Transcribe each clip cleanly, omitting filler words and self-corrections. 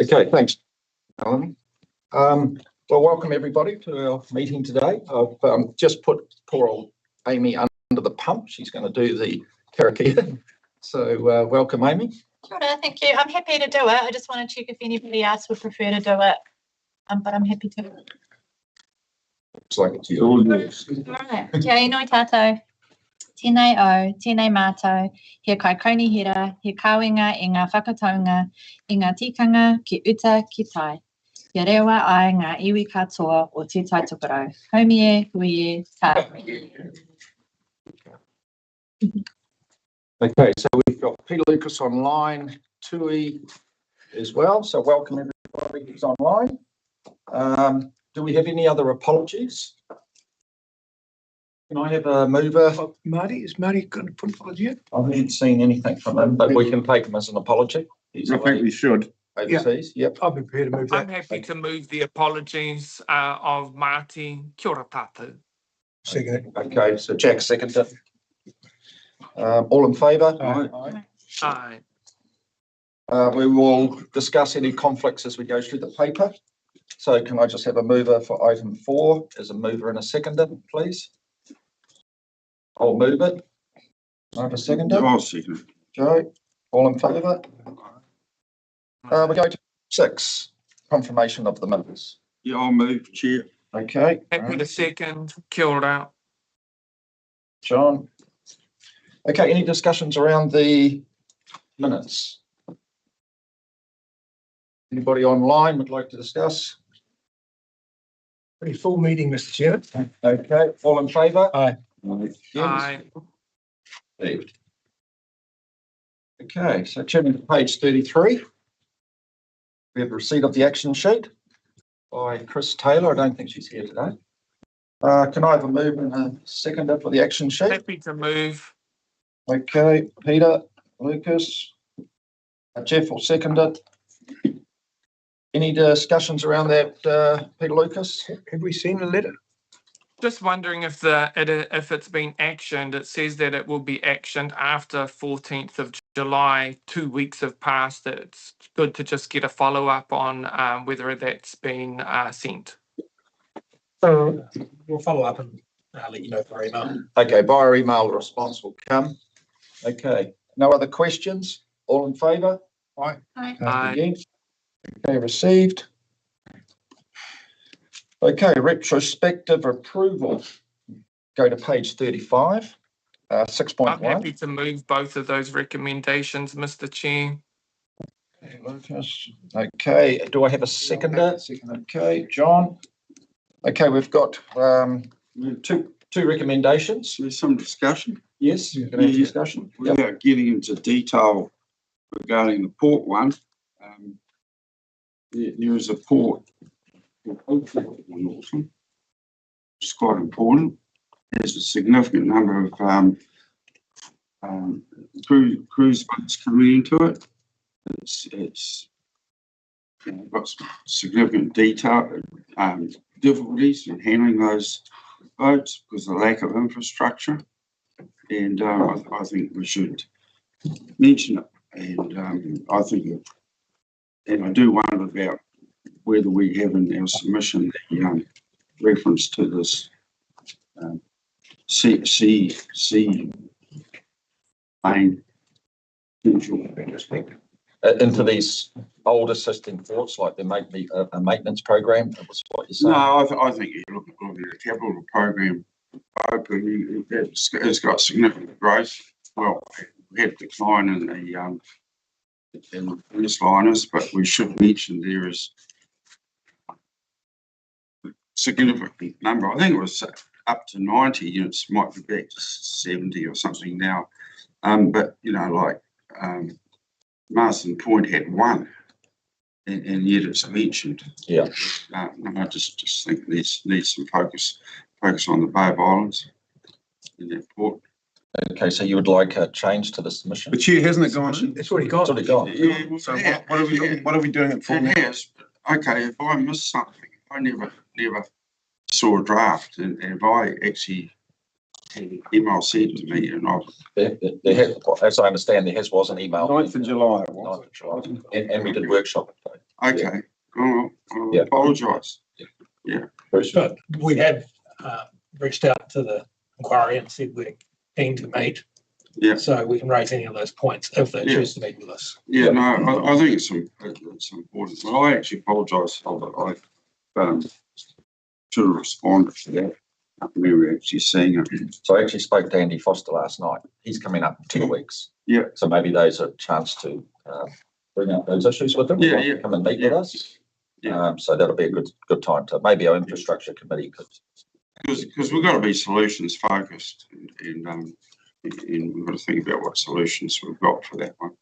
Okay, thanks, Melanie. Well, welcome everybody to our meeting today. I've just put poor old Amy under the pump. She's going to do the karakia. So welcome, Amy. Kia ora, thank you. I'm happy to do it. I just want to check if anybody else would prefer to do it, but I'm happy to. Looks like it's yours. Right. Kia ino tātou. Tēnei au, tēnei mātou, he kai kaunihira, he kāwenga e ngā whakataunga, i ngā tikanga ki uta ki tai. He rewa ai ngā iwi katoa o te tai tukarau. Haumie, huie, tā. Okay, so we've got Peter Lucas online, Tui as well. So welcome everybody who's online. Do we have any other apologies? Can I have a mover? Marty, is Marty going to put an apology in? I haven't seen anything from him, but we can take him as an apology. He's I think we should. overseas. Yep. I'll be prepared to move I'm that. happy to move the apologies of Marty. Kia ora tātou. Second. Okay, so Jack seconded. All in favour? Aye. Aye. We will discuss any conflicts as we go through the paper. So can I just have a mover for item 4 as a mover and a seconder, please? I'll move it. I have a seconder. I'll second it. Joe, all in favour? We go to 6, confirmation of the minutes. Yeah, I'll move, Chair. Okay. Happy to second. Kia ora. John. Okay, any discussions around the minutes? Anybody online would like to discuss? Pretty full meeting, Mr. Chairman. Okay, all in favour? Aye. Aye. Received. Okay, so turning to page 33. We have receipt of the action sheet by Chris Taylor. I don't think she's here today. Can I have a move and a seconder for the action sheet? Happy to move. Okay, Peter, Lucas, Jeff will second it. Any discussions around that, Peter Lucas? Have we seen the letter? Just wondering if it's been actioned. It says that it will be actioned after 14th of July. 2 weeks have passed. It's good to just get a follow up on whether that's been sent. We'll follow up and let you know by email. Okay, via email, the response will come. Okay, no other questions? All in favour? Aye. Aye. Against? Okay, received. Okay, retrospective approval. Go to page 35, I'm 6.1. happy to move both of those recommendations, Mr. Chair. Okay, Lucas. Okay, do I have a seconder? Okay, John. Okay, we've got two recommendations. There's some discussion. Yes, you're going to have discussion. Yep. Without getting into detail regarding the port one, there is a port in Auckland. It's quite important. There's a significant number of cruise boats coming into it. It's got some significant difficulties in handling those boats because of the lack of infrastructure. And I think we should mention it. And I think, and I do wonder about whether we have in our submission the reference to this sea lane potential. Into these old assisting ports, like there might be a maintenance program. That was what you're saying. No, I think you look at the capital program open. It's got significant growth. Well, we had decline in the first liners, but we should mention there is a significant number. I think it was up to 90 units, might be back to 70 or something now. But you know, like Marsden Point had 1, and yet it's mentioned. Yeah. I just think needs some focus on the Bay of Islands in that port. Okay, so you would like a change to the submission? But Chair, hasn't it gone in? It's already gone. It's already gone. Yeah, So what are we doing it for now? It has. Okay, if I missed something, I never saw a draft, and if I actually had an email sent to me, and As I understand, there was an email. 9th of July it was. 9th of July. And we did workshop it. Okay. Oh, I Yeah. apologise. Bruce? But we have reached out to the inquiry and said we're keen to meet. Yeah. So we can raise any of those points if they Yeah. choose to meet with us. Yeah, no, I think it's important. Well, I actually apologise that I should have responded to that. I remember actually seeing it. So I actually spoke to Andy Foster last night. He's coming up in 2 weeks. Yeah. So maybe there's a chance to bring up those issues with him. Yeah, yeah. Come and meet with us. Yeah. So that'll be a good time to, maybe our infrastructure committee could. Because we've got to be solutions focused and we've got to think about what solutions we've got for that one.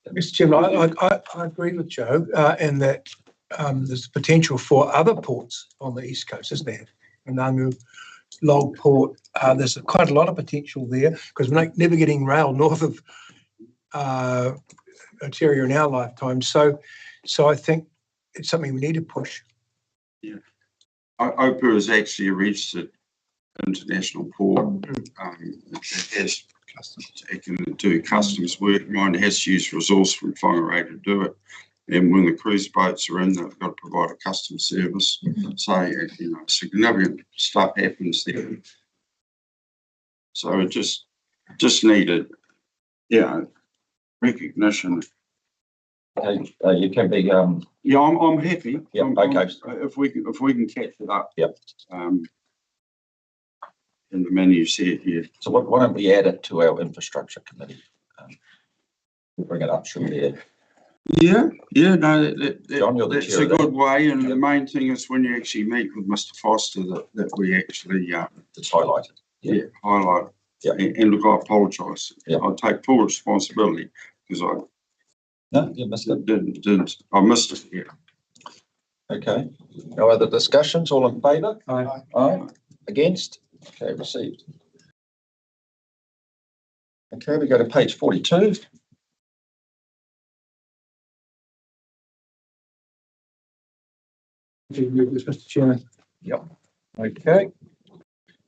Mr. Chairman, I agree with Joe in that there's potential for other ports on the East Coast, isn't there? Nangu, Log Port, there's quite a lot of potential there because we're never getting rail north of Ontario in our lifetime. So I think it's something we need to push. Opa is actually a registered international port. It can do customs work. Mine has to use resource from Whangarei to do it. And when the cruise boats are in, they've got to provide a customs service. So, significant stuff happens there. So it just needed, recognition. You can be, Yeah, I'm happy. Yeah, okay. If we can catch it up. Yep. In the menu set here. so why don't we add it to our infrastructure committee? We'll bring it up through there. No, John, you're the that's chair a of that. good way. And the main thing is when you actually meet with Mr. Foster that we actually It's highlighted. highlight. Yeah. And look, I apologise. Yeah. I'll take full responsibility because No, you missed it. I missed it. Yeah. Okay. No other discussions? All in favour? Aye. Aye. Against? Okay, received. Okay, we go to page 42. Mr. Chairman. Okay.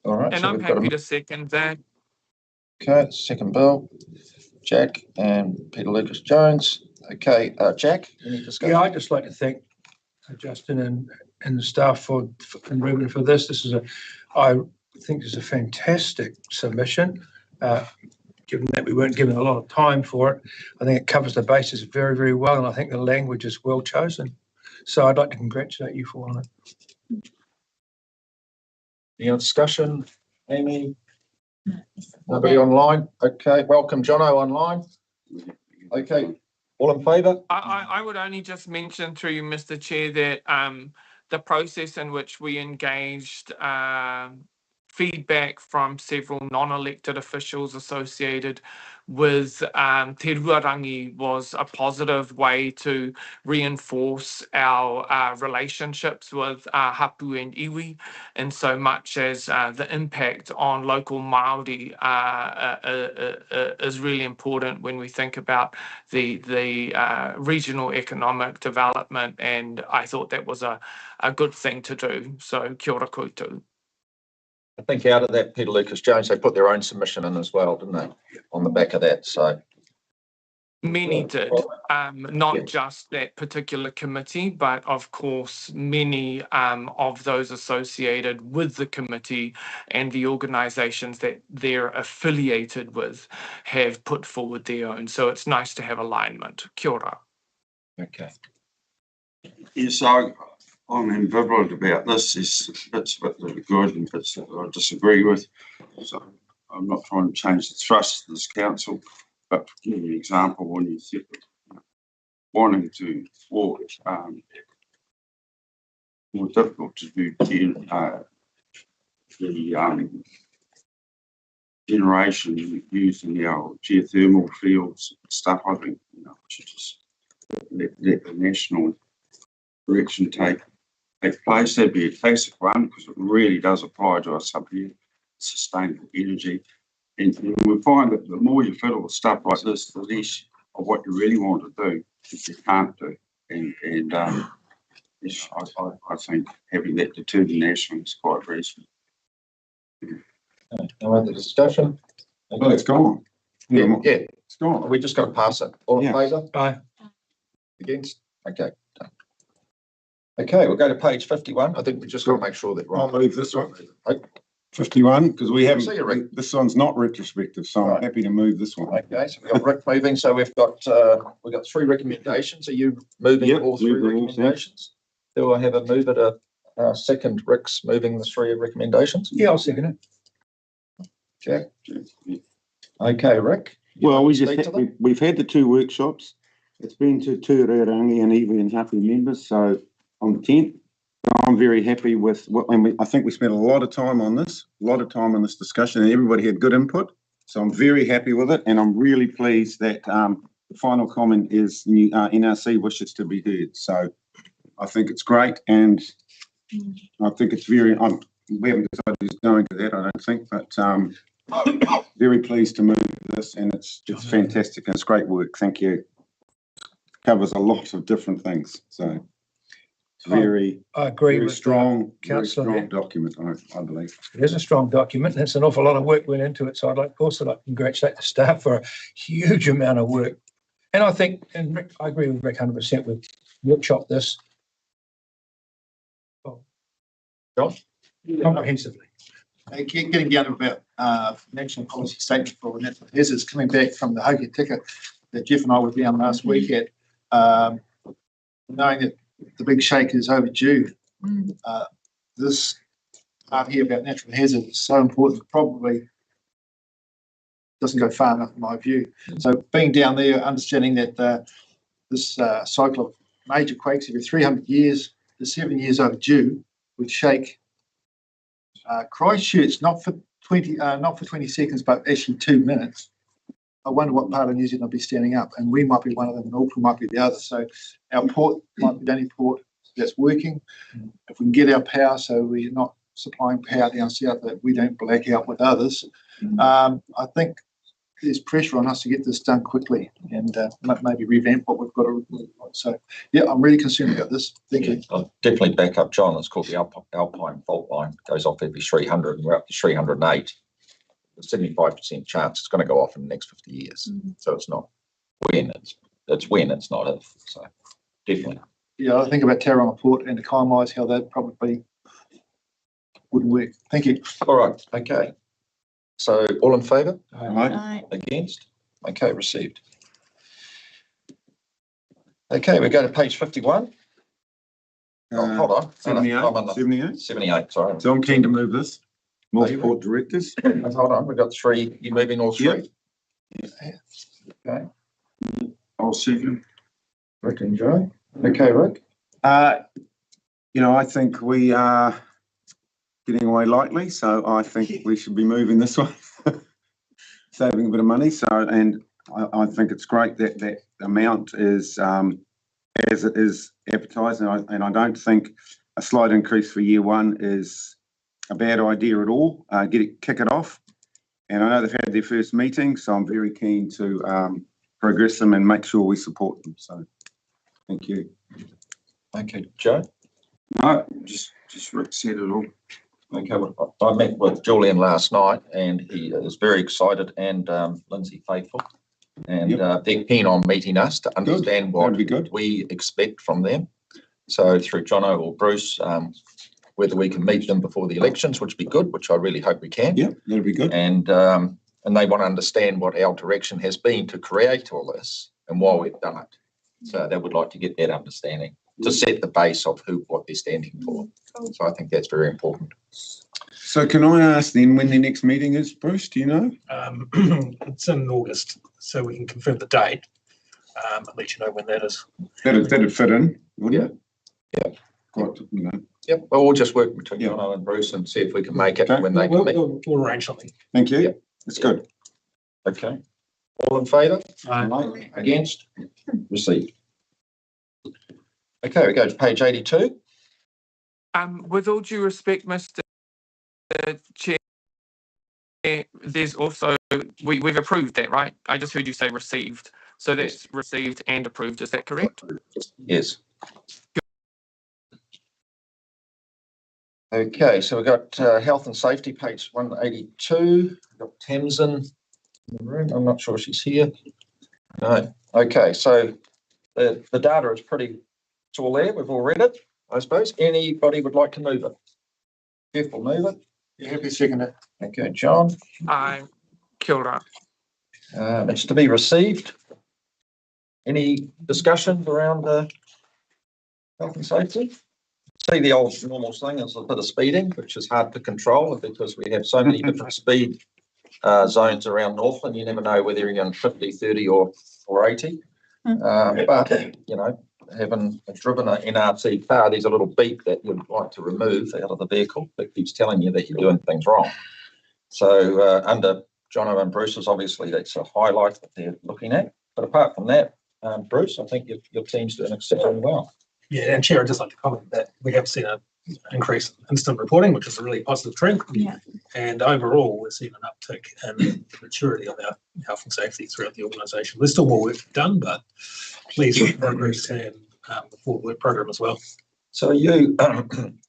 All right. And so I'm we've got happy to second that. Okay, second bill, Jack and Peter Lucas Jones. Okay, Jack, any discussion? Yeah, I'd just like to thank Justin and the staff and Ruben for this. I think it's a fantastic submission. Given that we weren't given a lot of time for it, I think it covers the bases very, very well, and I think the language is well chosen. So I'd like to congratulate you for it. Any other discussion? Amy? Nobody online? Okay, welcome Jono online. Okay, all in favour? I would only just mention through you, Mr. Chair, that the process in which we engaged feedback from several non-elected officials associated with Te Ruarangi was a positive way to reinforce our relationships with Hapu and Iwi, in so much as the impact on local Māori is really important when we think about the regional economic development, and I thought that was a good thing to do. So kia ora koutou. I think out of that, Peter Lucas Jones, they put their own submission in as well, didn't they? On the back of that, so. Many did, not Yeah. just that particular committee, but of course, many of those associated with the committee and the organisations that they're affiliated with have put forward their own. So it's nice to have alignment. Kia ora. Okay. Yes, I'm ambivalent about this. There's bits that are good and bits that I disagree with. So I'm not trying to change the thrust of this council, but to give you an example, when you think wanting to thwart more difficult to do the generation using our geothermal fields stuff, I think we should just let the national direction take place. That'd be a classic one because it really does apply to us up here, sustainable energy. And we find that the more you fiddle with stuff like this, the less of what you really want to do, that you can't do. And yes, I think having that determination is quite reasonable. No other discussion? Well, it's gone. Yeah, It's gone. we just got to pass it. All in Yeah. favour? Aye. Against? Okay. Done. Okay, we'll go to page 51. I think we just got to make sure that. I'll move this one. Okay. 51, because we See you, Rick. haven't, this one's not retrospective, so I'm Right. happy to move this one. Okay, so we've got Rick moving. So we've got 3 recommendations. Are you moving Yep, all 3 moving all, recommendations? Do I have a mover to second Rick's moving the 3 recommendations? Yeah, I'll second it. Jack. Okay, Rick. Well, we've had the 2 workshops. It's been to 2 Rerangi and Evie and Happy members, so on the 10th. I'm very happy with I think we spent a lot of time on this discussion, and everybody had good input. So I'm very happy with it, and I'm really pleased that the final comment is NRC wishes to be heard. So I think it's great, and I think it's very. We haven't decided who's going to that, I don't think, but very pleased to move this, and it's fantastic and it's great work. Thank you. Covers a lot of different things, so. Very, I agree very with strong, very Councillor strong there. document, I believe. It is a strong document. There's an awful lot of work went into it. So I'd also like to congratulate the staff for a huge amount of work. And I think, and Rick, I agree with Rick 100%. We've workshopped this comprehensively. Getting down to about national policy statement for natural hazards, coming back from the Hoki Tika that Jeff and I were down last week at, knowing that the big shake is overdue. This part here about natural hazards is so important, probably doesn't go far enough in my view. So being down there, understanding that this cycle of major quakes every 300 years is 7 years overdue with shake. Christchurch, not for 20 seconds, but actually 2 minutes. I wonder what part of New Zealand will be standing up, and we might be one of them, and Auckland might be the other. So our port might be the only port that's working. If we can get our power, so we're not supplying power down south, that we don't black out with others. I think there's pressure on us to get this done quickly and maybe revamp what we've got to. So yeah, I'm really concerned about this. Thank you. I'll definitely back up John. It's called the Alpine fault line. It goes off every 300, and we're up to 308. 75% chance it's going to go off in the next 50 years. So it's not when, it's when, it's not if. So definitely. Yeah, I think about Tauranga Port and the Kaimais, how that probably wouldn't work. Thank you. All right. Okay. So all in favour? Right. Against? Okay, received. Okay, we go to page 51. Oh, hold on. 78, I'm on the 78. 78, sorry. So I'm keen to move this. More Are you? port directors. Hold on, we've got 3. You moving all 3? Yep. Okay. I'll second. Rick and Joe. Okay, Rick. I think we are getting away lightly, so I think we should be moving this one, saving a bit of money. So, and I think it's great that that amount is as it is advertised, and I don't think a slight increase for year 1 is a bad idea at all. Kick it off, and I know they've had their first meeting, so I'm very keen to progress them and make sure we support them. So, thank you. Okay, Joe. No, just Rick said it all. Okay, well, I met with Julian last night, and he is very excited, and Lindsay Faithful, and they're keen on meeting us to understand what we expect from them. So through Jono or Bruce, whether we can meet them before the elections, which would be good, which I really hope we can. Yeah, that'd be good. And they want to understand what our direction has been to create all this and why we've done it. So they would like to get that understanding to set the base of what they're standing for. So I think that's very important. So can I ask then when the next meeting is, Bruce? Do you know? It's in August, so we can confirm the date and let you know when that is. That'd fit in, wouldn't it? Yeah. Quite, you know. Yep. Well, we'll just work between Yeah. Jono and Bruce and see if we can make it Okay. when they can meet. We'll arrange something. Thank you. Yep. That's good. Okay. All in favour? Aye. Against? Received. Okay, we go to page 82. With all due respect, Mr. Chair, there's also, we've approved that, right? I just heard you say received. So that's received and approved, is that correct? Yes. Okay, so we've got health and safety, page 182. We've got Tamsin in the room. I'm not sure she's here. No. Okay, so the data is pretty It's all there. We've all read it, I suppose. Anybody would like to move it? Jeff will move it. Yeah, happy second it. Okay, John. Aye. Kia ora. It's to be received. Any discussions around health and safety? See, the old normal thing is a bit of speeding, which is hard to control because we have so many different speed zones around Northland. You never know whether you're in 50, 30 or 80. But, you know, having driven an NRT car, there's a little beep that you'd like to remove out of the vehicle that keeps telling you that you're doing things wrong. So under Jono and Bruce's, obviously that's a highlight that they're looking at. But apart from that, Bruce, I think your team's doing exceptionally well. Yeah, and Chair, I'd just like to comment that we have seen an increase in instant reporting, which is a really positive trend. Yeah. And overall, we're seeing an uptick in the maturity of our health and safety throughout the organisation. There's still more work to be done, but pleased with progress and the forward work program as well. So you,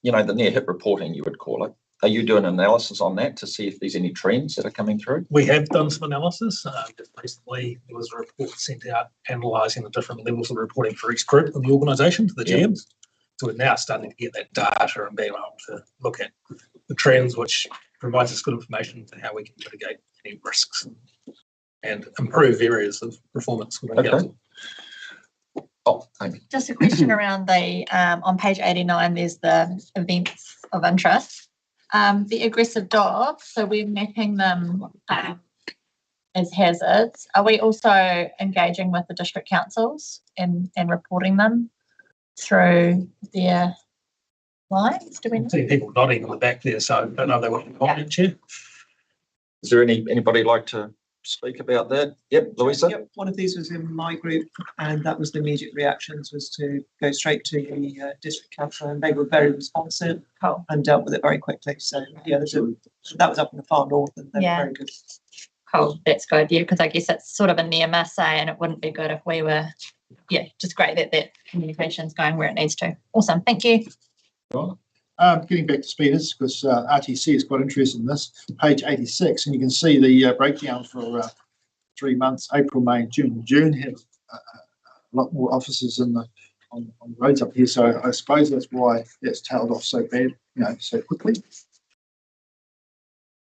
you know, the near hip reporting, you would call it. Are you doing analysis on that to see if there's any trends that are coming through? We have done some analysis. Just recently, there was a report sent out analysing the different levels of reporting for each group of the organisation to the GMs. So we're now starting to get that data and being able to look at the trends, which provides us good information to how we can mitigate any risks and improve areas of performance within Okay. council. Oh, Amy. Just a question around the, on page 89, there's the events of interest. The aggressive dogs, so we're mapping them as hazards. Are we also engaging with the district councils and reporting them through their lines? Do we know? I see people nodding in the back there, so I don't know if they want to comment, Chair. Is there anybody like to speak about that? Yep, Louisa. Yep, one of these was in my group, and that was the immediate reactions was to go straight to the district council, and they were very responsive and dealt with it very quickly. So yeah, that was up in the far north, and they were very good. Cool, that's good. Yeah, because I guess it's sort of a near miss, and it wouldn't be good if we were, just great that communication's going where it needs to. Awesome, thank you. Getting back to speeders, because RTC is quite interested in this, page 86, and you can see the breakdown for 3 months, April, May, June. June had a lot more officers on the roads up here, so I suppose that's why that's tailed off so bad, so quickly.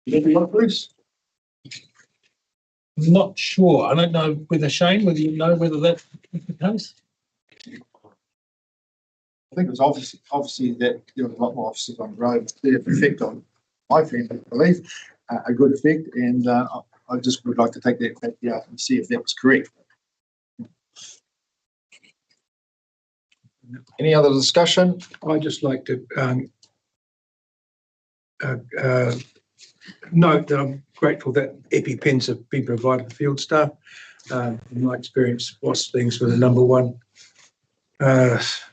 Bruce? I'm not sure. I don't know whether Shane, whether you know whether that is the case. I think it was obviously that there were a lot more officers on the road. They have an effect on my family, I believe, a good effect, and I just would like to take that back out and see if that was correct. Any other discussion? I'd just like to note that I'm grateful that EpiPens have been provided to field staff. In my experience, WASP things were the number one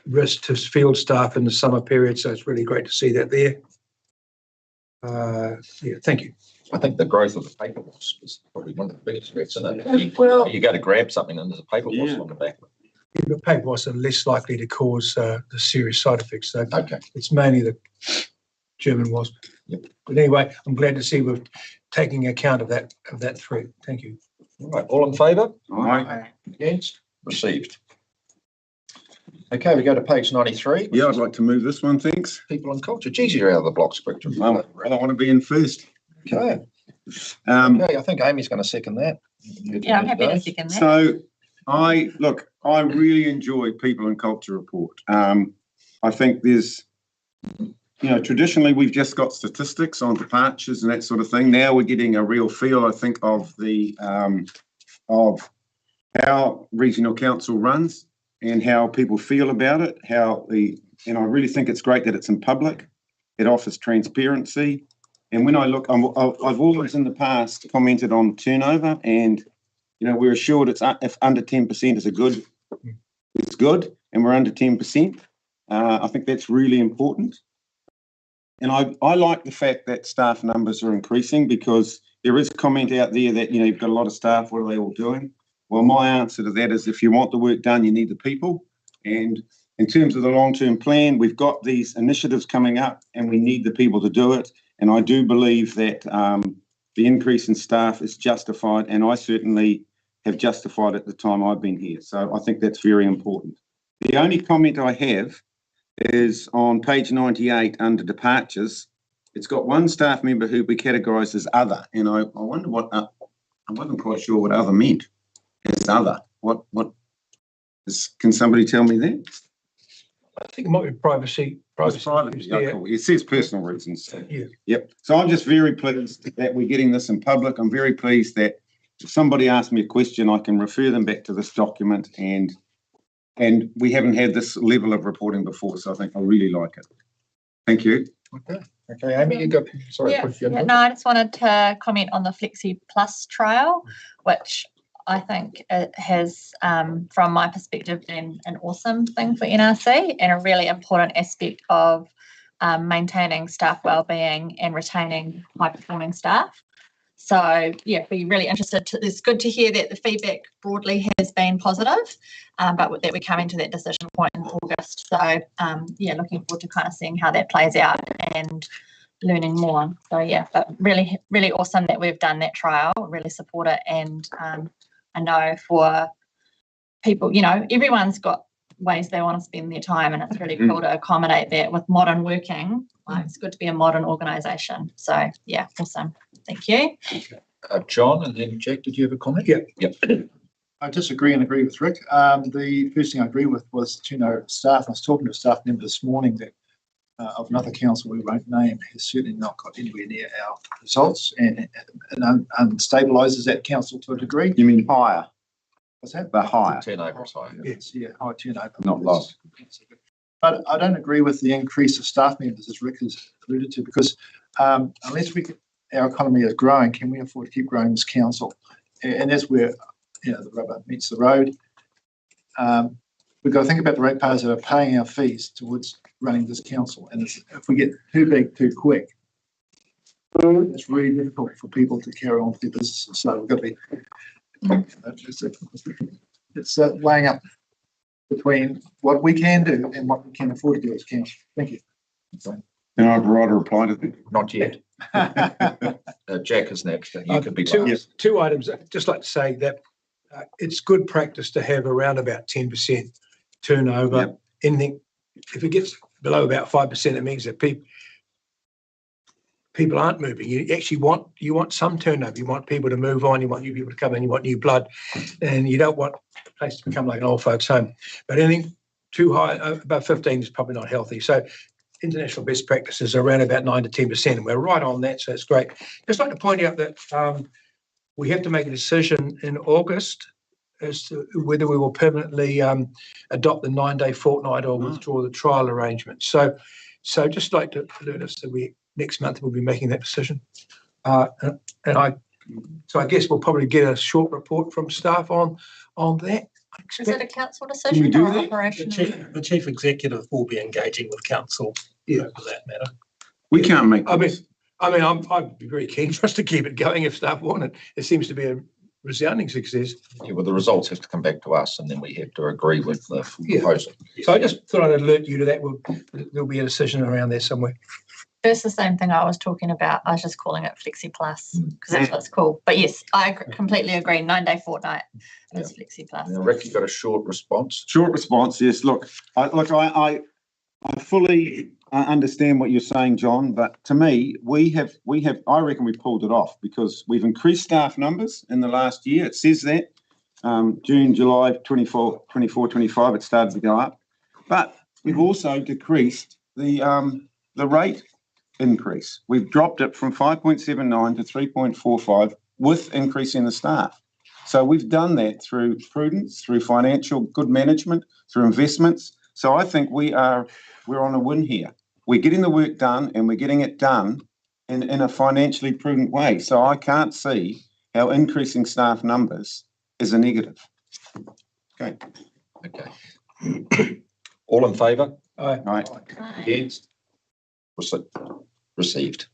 risk to field staff in the summer period, so it's really great to see that there. Thank you. I think the growth of the paper wasp is probably one of the biggest threats, isn't it? Well, You go to grab something and there's a paper wasp on the back. The paper was less likely to cause the serious side effects. So Okay. it's mainly the German wasp. Yep. But anyway, I'm glad to see we're taking account of that threat. Thank you. All right, all in favour? Aye. Against? Received. Okay, we go to page 93. Yeah, I'd like to move this one, thanks. People and culture. Geez, you're out of the block spectrum. I don't want to be in first. Okay. Okay, I think Amy's going to second that. yeah, I'm happy to second that. So I really enjoy People and Culture Report. I think there's, traditionally we've just got statistics on departures and that sort of thing. Now we're getting a real feel, I think, of the of how regional council runs and how people feel about it. And I really think it's great that it's in public. It offers transparency. And when I look, I've always in the past commented on turnover, and we're assured if under 10% is it's good, and we're under 10%. I think that's really important. And I like the fact that staff numbers are increasing, because there is comment out there that you've got a lot of staff. What are they all doing? Well, my answer to that is, if you want the work done, you need the people. And in terms of the long-term plan, we've got these initiatives coming up, and we need the people to do it. And I do believe that the increase in staff is justified, and I certainly have justified it at the time I've been here. So I think that's very important. The only comment I have is on page 98 under departures. It's got one staff member who we categorised as other, and I wonder what, I wasn't quite sure what other meant as other. What is, can somebody tell me that? I think it might be privacy. Privacy. Yeah. Cool. It says personal reasons. Yeah. Yep. So I'm just very pleased that we're getting this in public. I'm very pleased that if somebody asks me a question, I can refer them back to this document, and we haven't had this level of reporting before, so I think I really like it. Thank you. Okay, Amy, you got, sorry. No, I just wanted to comment on the Flexi Plus trial, which I think it has, from my perspective, been an awesome thing for NRC and a really important aspect of maintaining staff wellbeing and retaining high-performing staff. So, yeah, be really interested. It's good to hear that the feedback broadly has been positive, but that we're coming to that decision point in August. So, yeah, looking forward to kind of seeing how that plays out and learning more. So, yeah, but really, really awesome that we've done that trial. Really support it, and I know for people, you know, everyone's got ways they want to spend their time, and it's really cool to accommodate that with modern working. Like, it's good to be a modern organisation. So, yeah, awesome. Thank you. John, and then Jack, did you have a comment? Yeah. Yep. I disagree and agree with Rick. The first thing I agree with was, you know, staff. I was talking to a staff member this morning that of another council we won't name has certainly not got anywhere near our results, and stabilises that council to a degree. You mean higher? What's that? The higher. Turnover is high. Yes, yeah, high turnover. Not low. But I don't agree with the increase of staff members, as Rick has alluded to, because unless our economy is growing, can we afford to keep growing this council? And that's where, you know, the rubber meets the road. We've got to think about the ratepayers that are paying our fees towards running this council. And if we get too big too quick, it's really difficult for people to carry on with their businesses. So we've got to be, it's weighing up between what we can do and what we can afford to do as council. Thank you. And I'd write a reply to that. Not yet. Jack is next. You could be two items. I'd just like to say that it's good practice to have around about 10% turnover. Yep. Anything, if it gets below about 5%, it means that people aren't moving. You actually want some turnover. You want people to move on. You want new people to come in. You want new blood, and you don't want the place to become like an old folks' home. But anything too high, above 15, is probably not healthy. So international best practices are around about 9 to 10%, and we're right on that. So it's great. Just like to point out that we have to make a decision in August as to whether we will permanently adopt the 9-day fortnight or withdraw the trial arrangement. So just like to alert us that next month we'll be making that decision. I guess we'll probably get a short report from staff on that. Is it a council Can we decision do or that? operational? The chief executive will be engaging with council over that matter. We can't make this. I'd be very keen for us to keep it going if staff want it. It seems to be a resounding success. Yeah, well, the results have to come back to us, and then we have to agree with the proposal. So I just thought I'd alert you to that. There'll be a decision around there somewhere. That's the same thing I was talking about. I was just calling it Flexi Plus because that's what's cool. But yes, I completely agree. 9-day fortnight is Flexi Plus. Now, Rick, you got a short response? Short response, yes. Look, I fully understand what you're saying, John, but to me, I reckon we pulled it off because we've increased staff numbers in the last year. It says that June, July 24, 25, it started to go up, but we've also decreased the rate increase. We've dropped it from 5.79 to 3.45 with increasing the staff. So we've done that through prudence, through financial good management, through investments. So I think we're on a win here. We're getting the work done, and we're getting it done in a financially prudent way. So I can't see how increasing staff numbers is a negative. Okay. All in favour? Aye. Right. Against? Received.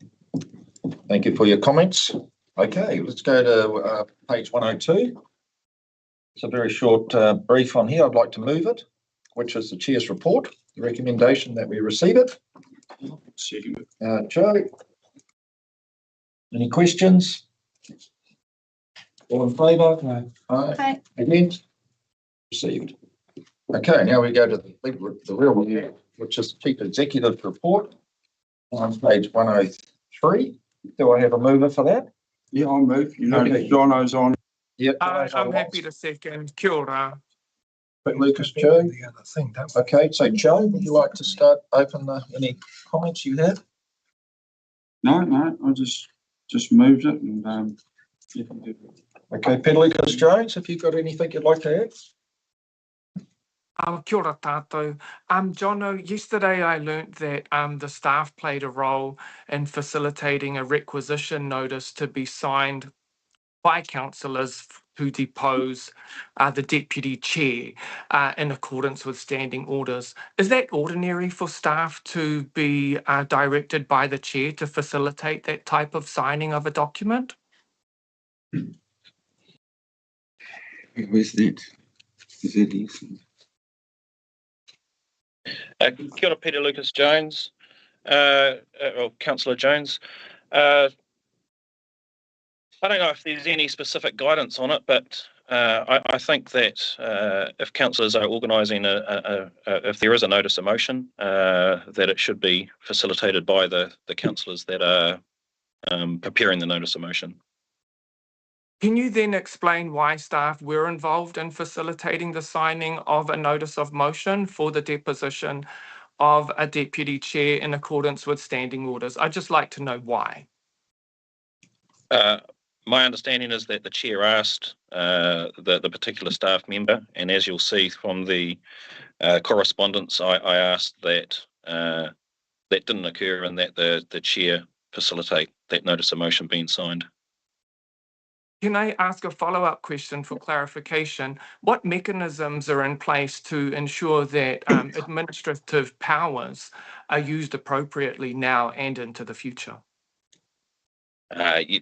Thank you for your comments. Okay, let's go to page 102. It's a very short brief on here. I'd like to move it, which is the Chair's report, the recommendation that we receive it. Joe, any questions? All in favour? No. Aye. Against? Received. Okay, now we go to the real one, which is Chief Executive Report on page 103. Do I have a mover for that? Yeah, I'll move. You know, Okay. Jono's on. Yep. I'm happy to second. Kia ora. But Lucas, Joe. The other thing, don't we? Okay, so Joe, would you like to start, any comments you have? No, I just moved it and, yeah, Okay, Peter Lucas Jones, have you got anything you'd like to add? Kia ora tātou. Jono, yesterday I learnt that the staff played a role in facilitating a requisition notice to be signed by councillors to depose the deputy chair in accordance with standing orders. Is that ordinary for staff to be directed by the chair to facilitate that type of signing of a document? where's that? Is that easy? Kia ora, Peter Lucas Jones, or Councillor Jones. I don't know if there's any specific guidance on it, but I think that if councillors are organising if there is a notice of motion, that it should be facilitated by the councillors that are preparing the notice of motion. Can you then explain why staff were involved in facilitating the signing of a notice of motion for the deposition of a deputy chair in accordance with standing orders? I'd just like to know why. My understanding is that the chair asked the particular staff member, and as you'll see from the correspondence, I asked that that didn't occur and that the chair facilitate that notice of motion being signed. Can I ask a follow-up question for clarification? What mechanisms are in place to ensure that administrative powers are used appropriately now and into the future? I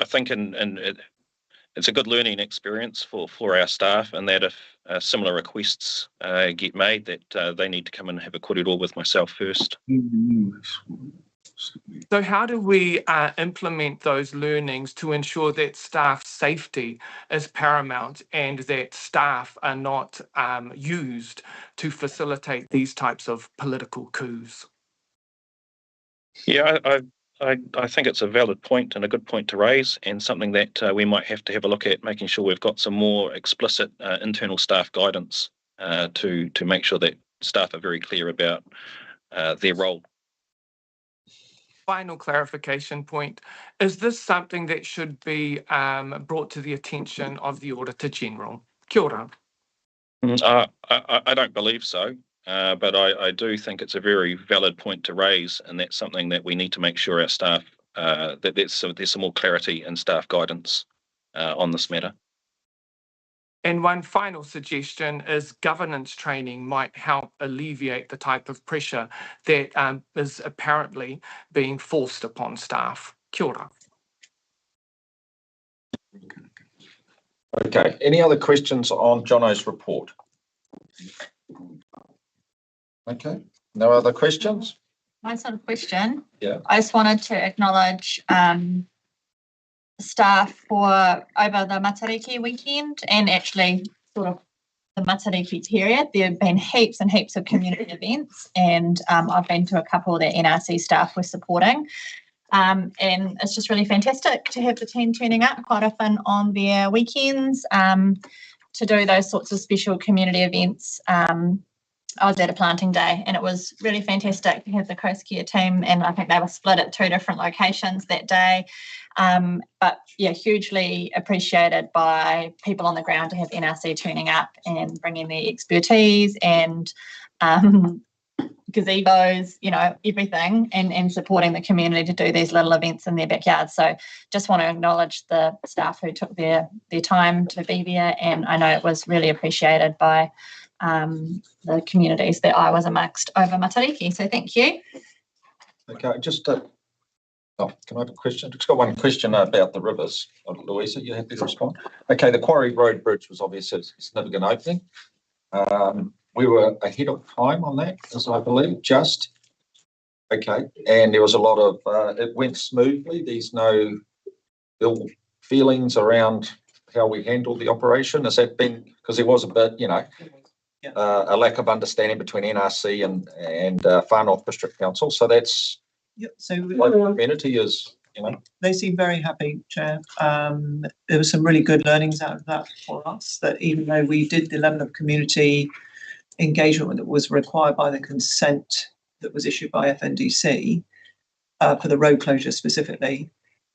think it's a good learning experience for our staff, and that if similar requests get made, that they need to come and have a korero with myself first. So how do we implement those learnings to ensure that staff safety is paramount and that staff are not used to facilitate these types of political coups? Yeah, I think it's a valid point and a good point to raise, and something that we might have to have a look at, making sure we've got some more explicit internal staff guidance to make sure that staff are very clear about their role. Final clarification point. Is this something that should be brought to the attention of the Auditor General? Kia ora. I don't believe so, but I do think it's a very valid point to raise, and that's something that we need to make sure our staff, that there's some more clarity in staff guidance on this matter. And one final suggestion is governance training might help alleviate the type of pressure that is apparently being forced upon staff. Kia ora. Okay, any other questions on Jono's report? Okay, no other questions? My sort of question. Yeah. I just wanted to acknowledge staff for over the Matariki weekend and actually sort of the Matariki period. There have been heaps and heaps of community events, and I've been to a couple that NRC staff were supporting. And it's just really fantastic to have the team turning up quite often on their weekends to do those sorts of special community events. I was at a planting day and it was really fantastic to have the Coast Care team, and I think they were split at 2 different locations that day. But yeah, hugely appreciated by people on the ground to have NRC turning up and bringing their expertise and gazebos, you know, everything, and supporting the community to do these little events in their backyard. So just want to acknowledge the staff who took their time to be there, and I know it was really appreciated by the communities that I was amongst over Matariki. So thank you. Okay, just can I have a question? Just got one question about the rivers. Louisa, you happy to respond? Okay, the Quarry Road Bridge was obviously a significant opening. We were ahead of time on that, as I believe, just. Okay, and there was a lot of, it went smoothly. There's no ill feelings around how we handled the operation? Has that been, because there was a bit, Yeah. a lack of understanding between NRC and Far North District Council. So that's, Yep, so local community is, they seem very happy, Chair. There were some really good learnings out of that for us, that even though we did the level of community engagement that was required by the consent that was issued by FNDC for the road closure specifically,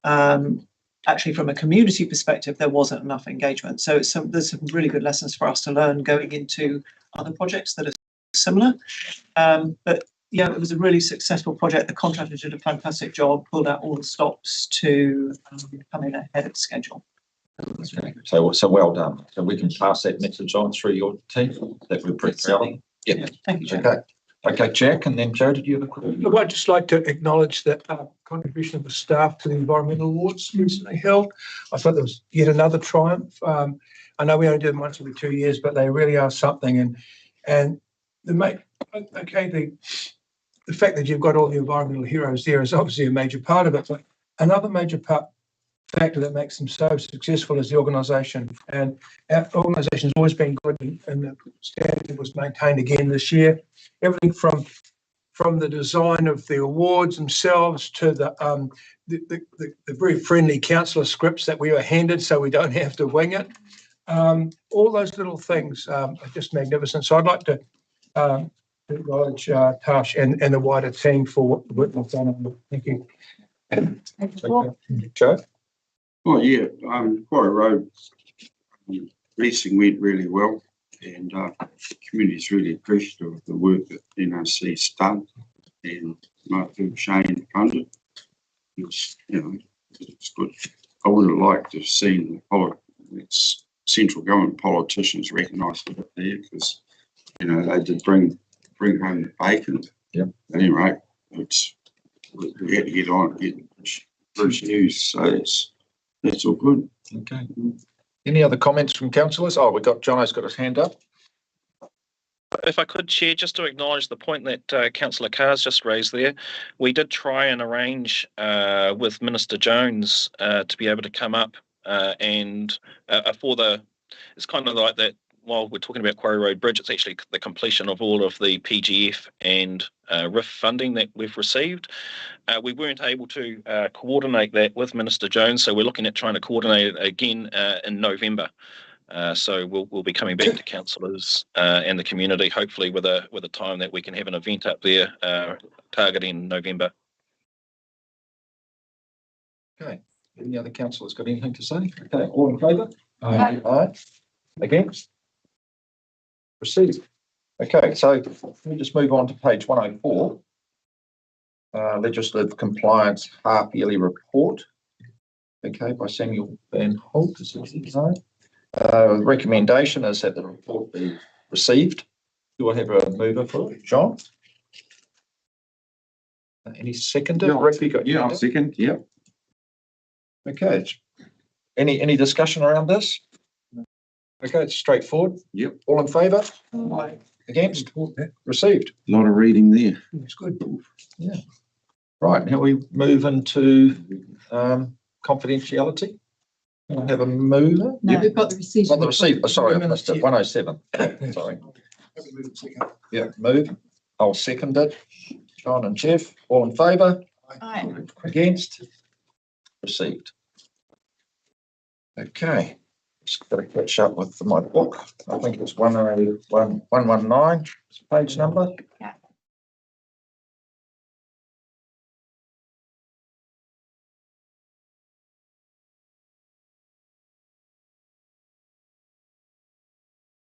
actually from a community perspective, there wasn't enough engagement. So there's some really good lessons for us to learn going into other projects that are similar. But yeah, it was a really successful project. The contractor did a fantastic job, pulled out all the stops to come in ahead of schedule. okay. So well done. So we can pass that message on through your team that we're pretty proud of. Yeah. Thank you, Chair. Okay, Jack, and then Joe, did you have a question? Look, I'd just like to acknowledge the contribution of the staff to the environmental awards recently held. I thought there was yet another triumph. I know we only do them once every 2 years, but they really are something. And the fact that you've got all the environmental heroes there is obviously a major part of it. But another major factor that makes them so successful is the organisation. And our organisation has always been good, and the standard was maintained again this year. Everything from the design of the awards themselves to the very friendly councillor scripts that we were handed, so we don't have to wing it. All those little things are just magnificent. So I'd like to acknowledge Tash and the wider team for what the work they've done. Thank you. Joe? Oh, yeah, Quarry Road leasing went really well, and the community's really appreciative of the work that NRC's done, and Martin Shane funded. It's, it's good. I would have liked to have seen its central government politicians recognise it there, because, they did bring home the bacon. Yep. Anyway, we had to get on and get Bruce News, so that's all good. Okay. Any other comments from councillors? Oh, Jono's got his hand up. If I could, Chair, just to acknowledge the point that Councillor Carr's just raised there, we did try and arrange with Minister Jones to be able to come up and it's kind of like that. While we're talking about Quarry Road Bridge, it's actually the completion of all of the PGF and RIF funding that we've received. We weren't able to coordinate that with Minister Jones, so we're looking at trying to coordinate it again in November. So we'll be coming back to councillors and the community, hopefully with a time that we can have an event up there targeting November. Okay. Any other councillors got anything to say? Okay. All in favour? Aye. Aye. Against? Proceed. Okay. So let me just move on to page 104. Legislative Compliance Half Yearly Report. Okay, by Samuel Van Holt. Is his name? The recommendation is that the report be received. Do I have a mover for it? John? Any seconder? Rick, you got I'll second. Yeah. Okay. Any discussion around this? Okay, it's straightforward. Yep. All in favour? Aye. Against? Received. A lot of reading there. It's good. Yeah. Right, now we move into confidentiality. I have a mover. No, we've got the receipt. On the receipt. Oh, sorry, I missed it. 107. Sorry. Yeah, move. I'll second it. John and Jeff, all in favour? Aye. Against? Received. Okay. Just got to catch up with my book. I think it's 119, page number. Yeah.